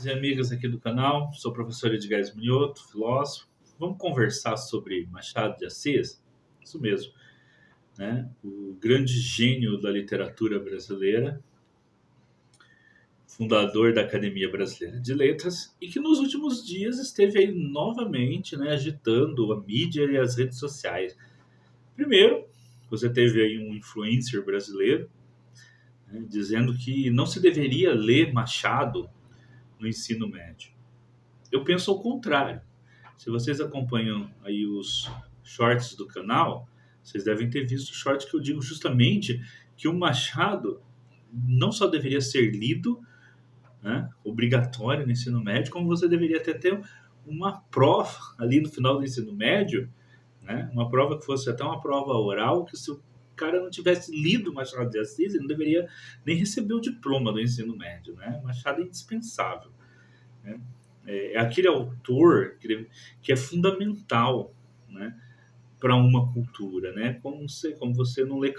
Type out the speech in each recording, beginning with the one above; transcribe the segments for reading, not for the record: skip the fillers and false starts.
E amigas aqui do canal, sou o professor Edgar Minhoto, filósofo. Vamos conversar sobre Machado de Assis? Isso mesmo, né? O grande gênio da literatura brasileira, fundador da Academia Brasileira de Letras e que nos últimos dias esteve aí novamente, né, agitando a mídia e as redes sociais. Primeiro, você teve aí um influencer brasileiro, né, dizendo que não se deveria ler Machado no ensino médio. Eu penso ao contrário. Se vocês acompanham aí os shorts do canal, vocês devem ter visto o short que eu digo justamente que o Machado não só deveria ser lido, né, obrigatório no ensino médio, como você deveria ter uma prova ali no final do ensino médio, né, uma prova que fosse até uma prova oral, que se o cara não tivesse lido Machado de Assis, ele não deveria nem receber o diploma do ensino médio. Né? Machado é indispensável. Né? É aquele autor que é fundamental, né, para uma cultura, né? Como você não lê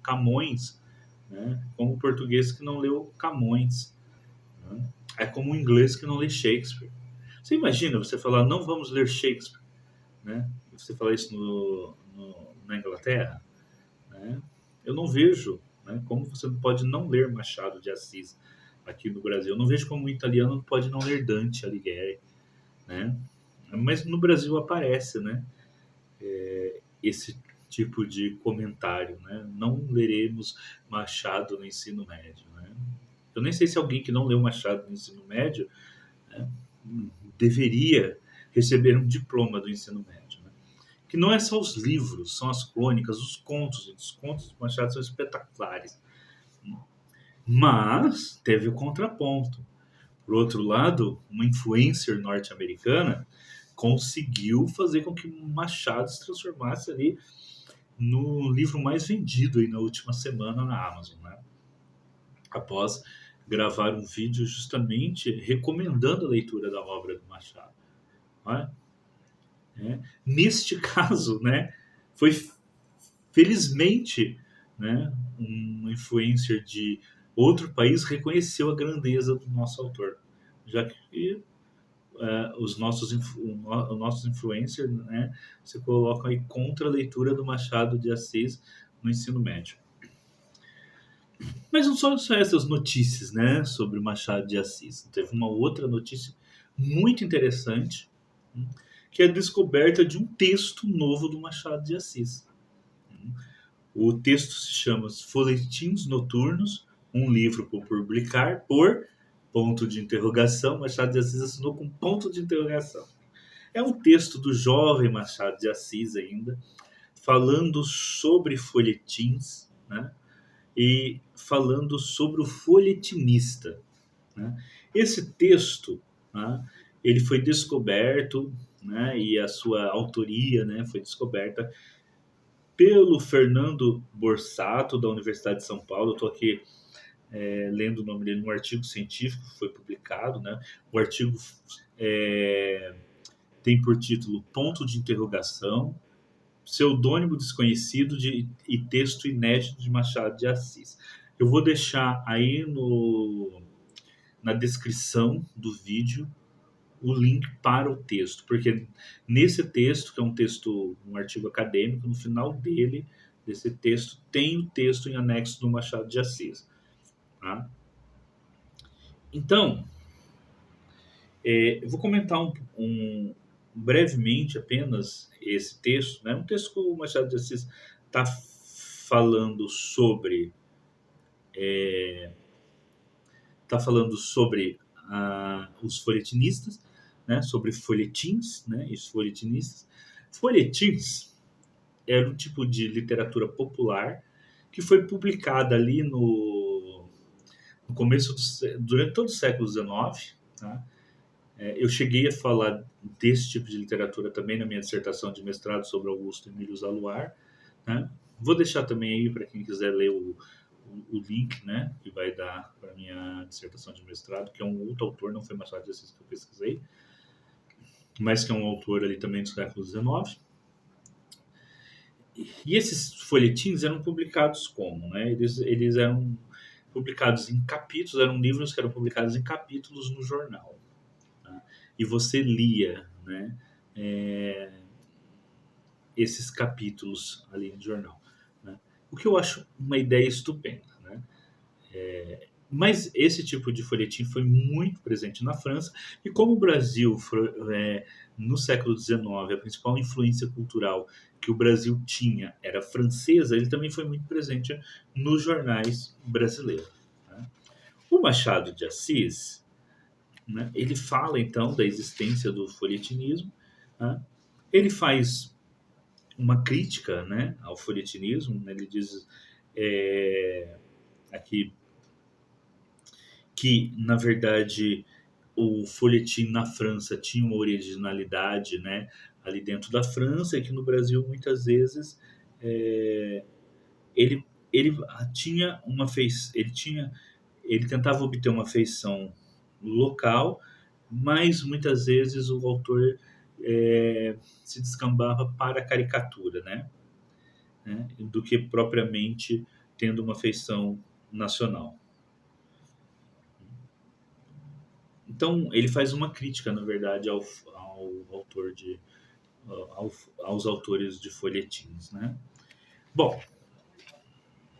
Camões, né? Como o português que não leu Camões, né? É como o inglês que não lê Shakespeare. Você imagina você falar não vamos ler Shakespeare, né? Você falar isso na Inglaterra, né? Eu não vejo, né, como você pode não ler Machado de Assis aqui no Brasil. Eu não vejo como o italiano pode não ler Dante Alighieri, né? Mas no Brasil aparece, né, esse tipo de comentário, né? Não leremos Machado no ensino médio, né? Eu nem sei se alguém que não leu Machado no ensino médio, né, deveria receber um diploma do ensino médio, né? Que não é só os livros, são as crônicas, os contos. Os contos do Machado são espetaculares. Mas teve o contraponto. Por outro lado, uma influencer norte-americana conseguiu fazer com que Machado se transformasse ali no livro mais vendido aí na última semana na Amazon, né? Após gravar um vídeo justamente recomendando a leitura da obra do Machado. Não é? Neste caso, né, foi felizmente, né, um influencer de outro país reconheceu a grandeza do nosso autor, já que os nossos influencers, né, se colocam aí contra a leitura do Machado de Assis no ensino médio. Mas não são só essas notícias, né, sobre o Machado de Assis. Teve uma outra notícia muito interessante, que é a descoberta de um texto novo do Machado de Assis. O texto se chama Folhetins Noturnos, um livro por publicar por ponto de interrogação. Machado de Assis assinou com ponto de interrogação. É um texto do jovem Machado de Assis ainda, falando sobre folhetins, né? E falando sobre o folhetinista. Né? Esse texto, né, ele foi descoberto, né, e a sua autoria, né, foi descoberta pelo Fernando Borsato, da Universidade de São Paulo. Eu estou aqui lendo o nome dele num artigo científico que foi publicado. Né? O artigo tem por título Ponto de Interrogação, Pseudônimo Desconhecido e Texto Inédito de Machado de Assis. Eu vou deixar aí na descrição do vídeo o link para o texto, porque nesse texto, que é um artigo acadêmico, no final desse texto, tem o texto em anexo do Machado de Assis. Tá? Então, eu vou comentar brevemente apenas esse texto, né? Um texto que o Machado de Assis está falando sobre os folhetinistas, né? Sobre folhetins, né? E os folhetinistas. Folhetins era um tipo de literatura popular que foi publicada ali no começo durante todo o século XIX. Tá? Eu cheguei a falar desse tipo de literatura também na minha dissertação de mestrado sobre Augusto Emílio Zaluar. Né? Vou deixar também aí para quem quiser ler o link, né, que vai dar para a minha dissertação de mestrado, que é um outro autor, não foi Machado de Assis que eu pesquisei, mas que é um autor ali também do século XIX. E esses folhetins eram publicados como? Né? Eles eram publicados em capítulos, eram livros que eram publicados em capítulos no jornal. tá? E você lia, né, é, esses capítulos ali no jornal, né? O que eu acho uma ideia estupenda, né? Mas esse tipo de folhetim foi muito presente na França, e como o Brasil, no século XIX, a principal influência cultural que o Brasil tinha era francesa, ele também foi muito presente nos jornais brasileiros, né? O Machado de Assis, né, ele fala então da existência do folhetinismo, né? Ele faz uma crítica, né, ao folhetinismo, né? Ele diz aqui que, na verdade, o folhetim na França tinha uma originalidade, né, ali dentro da França, e que no Brasil muitas vezes é, ele ele tinha uma feição, ele tentava obter uma feição local, mas muitas vezes o autor se descambava para a caricatura, né, do que propriamente tendo uma feição nacional. Então, ele faz uma crítica, na verdade, ao autor aos autores de folhetins, né? Bom,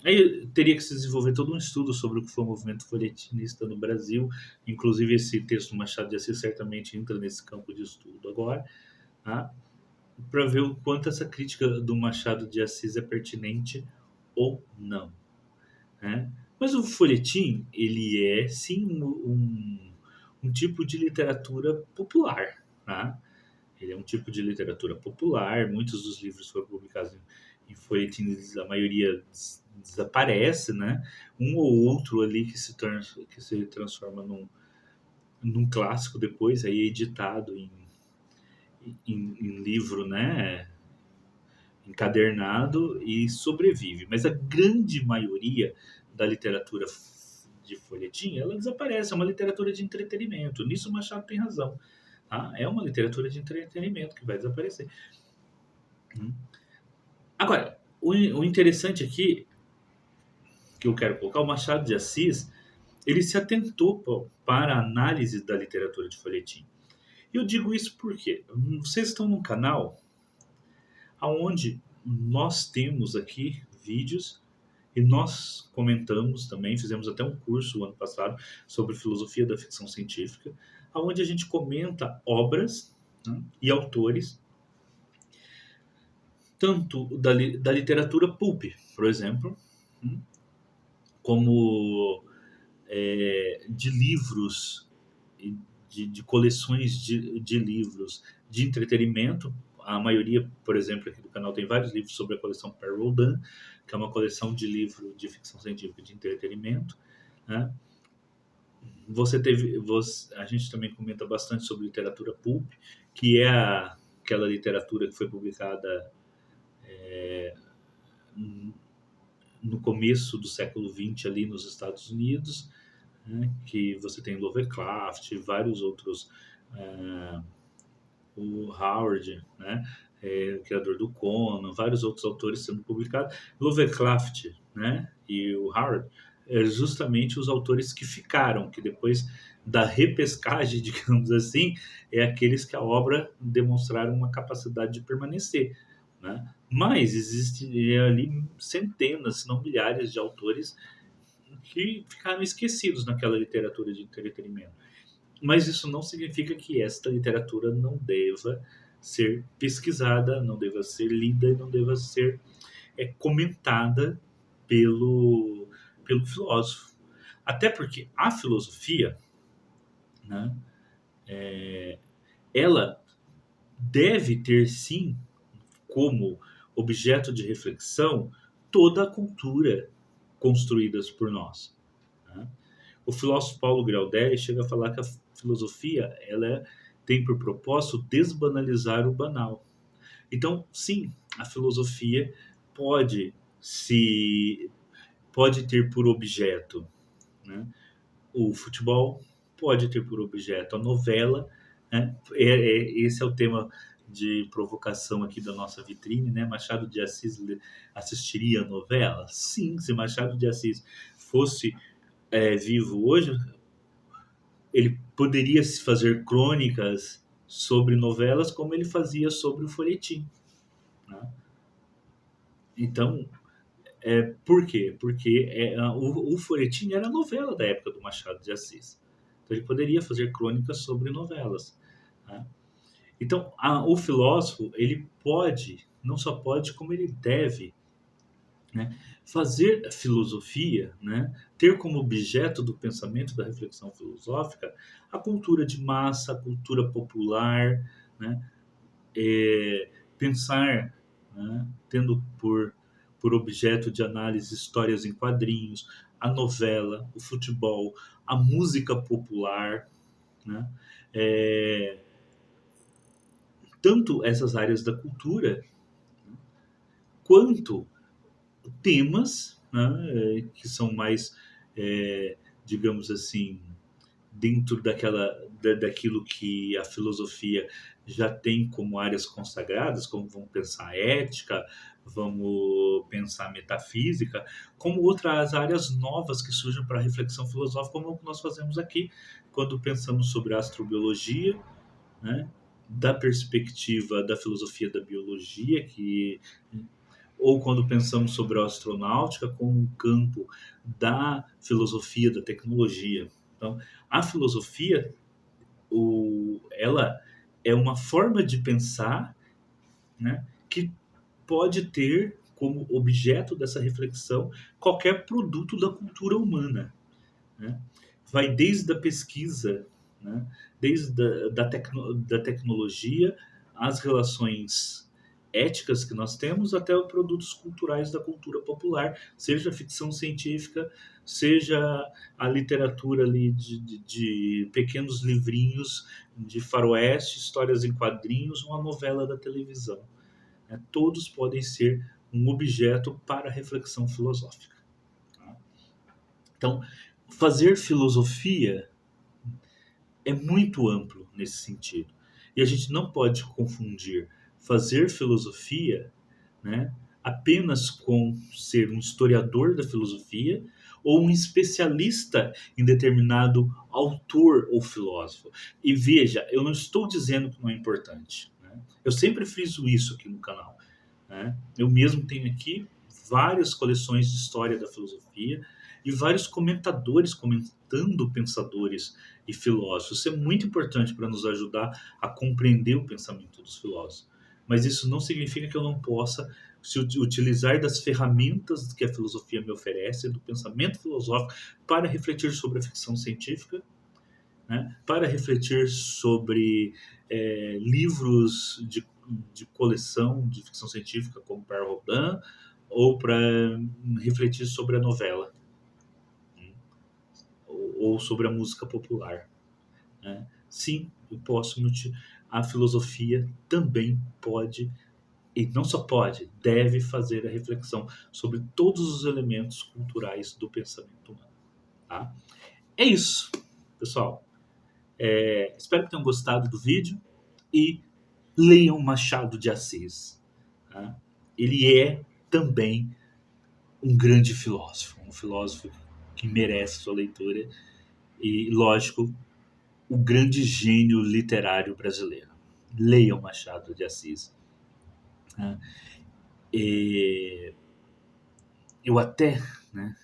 aí teria que se desenvolver todo um estudo sobre o que foi o movimento folhetinista no Brasil. Inclusive, esse texto do Machado de Assis certamente entra nesse campo de estudo agora, tá? Para ver o quanto essa crítica do Machado de Assis é pertinente ou não, né? Mas o folhetim, ele é sim um tipo de literatura popular, tá? Ele é um tipo de literatura popular. Muitos dos livros foram publicados em folhetins, a maioria desaparece, né? Um ou outro ali que se transforma num clássico depois, aí editado em livro, né? Encadernado, e sobrevive. Mas a grande maioria da literatura de folhetim, ela desaparece. É uma literatura de entretenimento. Nisso o Machado tem razão. Tá? É uma literatura de entretenimento que vai desaparecer. Agora, o interessante aqui, que eu quero colocar, o Machado de Assis, ele se atentou para a análise da literatura de folhetim. E eu digo isso porque vocês estão num canal onde nós temos aqui vídeos, e nós comentamos também, fizemos até um curso ano passado sobre filosofia da ficção científica, onde a gente comenta obras, né, e autores, tanto da literatura pulp, por exemplo, como de livros, de coleções de livros de entretenimento. A maioria, por exemplo, aqui do canal tem vários livros sobre a coleção Père Rodin, que é uma coleção de livros de ficção científica de entretenimento, né? A gente também comenta bastante sobre literatura pulp, que é aquela literatura que foi publicada no começo do século XX ali nos Estados Unidos, né? Que você tem Lovecraft, vários outros, uh, o Howard, né? O criador do Conan, vários outros autores sendo publicados. Lovecraft, né? E o Howard justamente os autores que ficaram, que depois da repescagem, digamos assim, é aqueles que a obra demonstraram uma capacidade de permanecer, né? Mas existem ali centenas, se não milhares de autores que ficaram esquecidos naquela literatura de entretenimento. Mas isso não significa que esta literatura não deva ser pesquisada, não deva ser lida e não deva ser comentada pelo filósofo. Até porque a filosofia, né, ela deve ter sim como objeto de reflexão toda a cultura construída por nós, né? O filósofo Paulo Graudelli chega a falar que a filosofia tem por propósito desbanalizar o banal. Então, sim, a filosofia pode se pode ter por objeto, né, o futebol, pode ter por objeto a novela, né? Esse é o tema de provocação aqui da nossa vitrine, né? Machado de Assis assistiria a novela? Sim, se Machado de Assis fosse vivo hoje, ele poderia se fazer crônicas sobre novelas como ele fazia sobre o folhetim, né? Então, por quê? Porque o folhetim era a novela da época do Machado de Assis. Então, ele poderia fazer crônicas sobre novelas, né? Então, o filósofo, ele pode, não só pode, como ele deve, né, fazer filosofia, né, ter como objeto do pensamento, da reflexão filosófica, a cultura de massa, a cultura popular, né, pensar, né, tendo por objeto de análise histórias em quadrinhos, a novela, o futebol, a música popular, né, é, tanto essas áreas da cultura quanto temas, né, que são mais, digamos assim, dentro daquilo que a filosofia já tem como áreas consagradas, como vamos pensar ética, vamos pensar metafísica, como outras áreas novas que surgem para a reflexão filosófica, como o que nós fazemos aqui, quando pensamos sobre a astrobiologia, né, da perspectiva da filosofia da biologia, ou quando pensamos sobre a astronáutica como um campo da filosofia da tecnologia. Então, a filosofia, ela é uma forma de pensar, né, que pode ter como objeto dessa reflexão qualquer produto da cultura humana, né? Vai desde a pesquisa, né, desde da tecnologia, as relações éticas que nós temos, até os produtos culturais da cultura popular, seja a ficção científica, seja a literatura ali de pequenos livrinhos de faroeste, histórias em quadrinhos, uma novela da televisão, né? Todos podem ser um objeto para a reflexão filosófica, tá? Então, fazer filosofia é muito amplo nesse sentido. E a gente não pode confundir fazer filosofia, né, apenas com ser um historiador da filosofia ou um especialista em determinado autor ou filósofo. E veja, eu não estou dizendo que não é importante, né? Eu sempre friso isso aqui no canal, né? Eu mesmo tenho aqui várias coleções de história da filosofia e vários comentadores comentando pensadores e filósofos. Isso é muito importante para nos ajudar a compreender o pensamento dos filósofos. Mas isso não significa que eu não possa se utilizar das ferramentas que a filosofia me oferece, do pensamento filosófico, para refletir sobre a ficção científica, né? Para refletir sobre livros de coleção de ficção científica, como Pierre Rodin, ou para refletir sobre a novela, ou sobre a música popular, né? Sim, eu posso. A filosofia também pode, e não só pode, deve fazer a reflexão sobre todos os elementos culturais do pensamento humano. Tá? É isso, pessoal. Espero que tenham gostado do vídeo e leiam Machado de Assis. Tá? Ele é também um grande filósofo, um filósofo que merece sua leitura e, lógico, o grande gênio literário brasileiro. Leiam Machado de Assis. Tá? Eu até, né,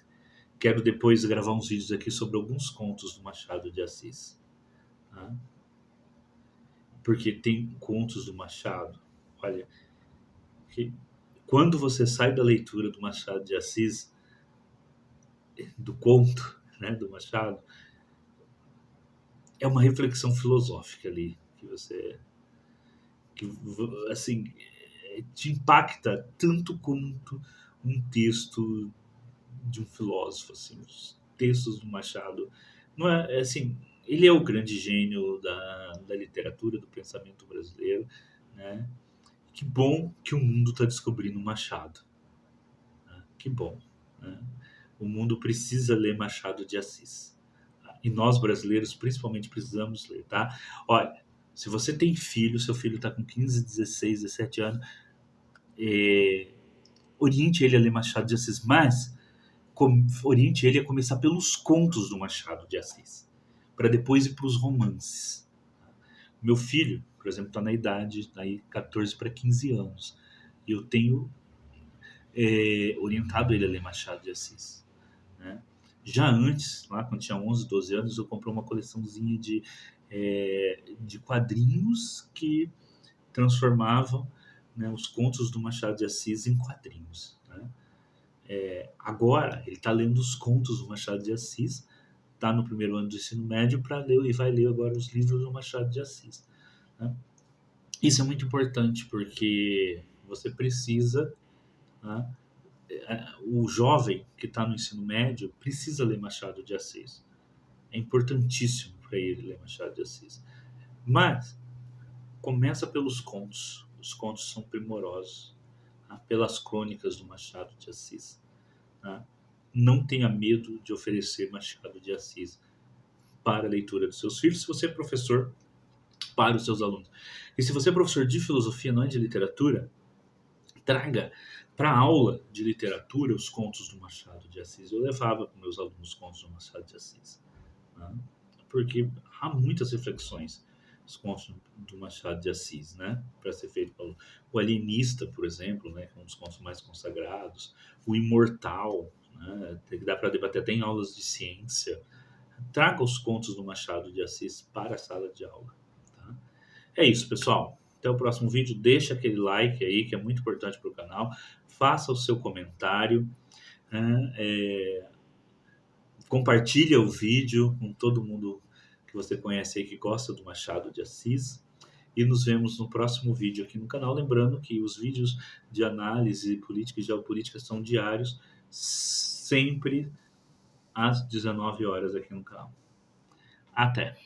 quero depois gravar uns vídeos aqui sobre alguns contos do Machado de Assis. Tá? Porque tem contos do Machado, olha, que quando você sai da leitura do Machado de Assis, do conto, né, do Machado, é uma reflexão filosófica ali que você, que assim, te impacta tanto quanto um texto de um filósofo, assim, os textos do Machado, não é assim, ele é o grande gênio da literatura, do pensamento brasileiro, né? Que bom que o mundo está descobrindo Machado, né? Que bom, né? O mundo precisa ler Machado de Assis, tá? E nós brasileiros principalmente precisamos ler, tá? Olha, se você tem filho, seu filho está com 15, 16, 17 anos, oriente ele a ler Machado de Assis, mas oriente ele a começar pelos contos do Machado de Assis, para depois ir para os romances. Meu filho, por exemplo, está na idade aí 14 para 15 anos. E eu tenho orientado ele a ler Machado de Assis, né? Já antes, lá quando tinha 11, 12 anos, eu comprei uma coleçãozinha de quadrinhos que transformavam, né, os contos do Machado de Assis em quadrinhos, né? Agora, ele está lendo os contos do Machado de Assis, está no primeiro ano do ensino médio para ler e vai ler agora os livros do Machado de Assis, né? Isso é muito importante porque você precisa, né, o jovem que está no ensino médio precisa ler Machado de Assis. É importantíssimo para ele ler Machado de Assis. Mas começa pelos contos. Os contos são primorosos, tá? Pelas crônicas do Machado de Assis, tá? Não tenha medo de oferecer Machado de Assis para a leitura dos seus filhos, se você é professor, para os seus alunos. E se você é professor de filosofia, não é de literatura, traga para a aula de literatura os contos do Machado de Assis. Eu levava para meus alunos os contos do Machado de Assis, né? Porque há muitas reflexões nos contos do Machado de Assis, né? Para ser feito pelo o Alienista, por exemplo, né? Que é um dos contos mais consagrados, o Imortal, né? Que dá para debater até em aulas de ciência. Traga os contos do Machado de Assis para a sala de aula, tá? É isso, pessoal. Até o próximo vídeo. Deixa aquele like aí, que é muito importante para o canal. Faça o seu comentário, né? Compartilha o vídeo com todo mundo que você conhece aí que gosta do Machado de Assis. E nos vemos no próximo vídeo aqui no canal. Lembrando que os vídeos de análise política e geopolítica são diários, sempre às 19 horas aqui no canal. Até!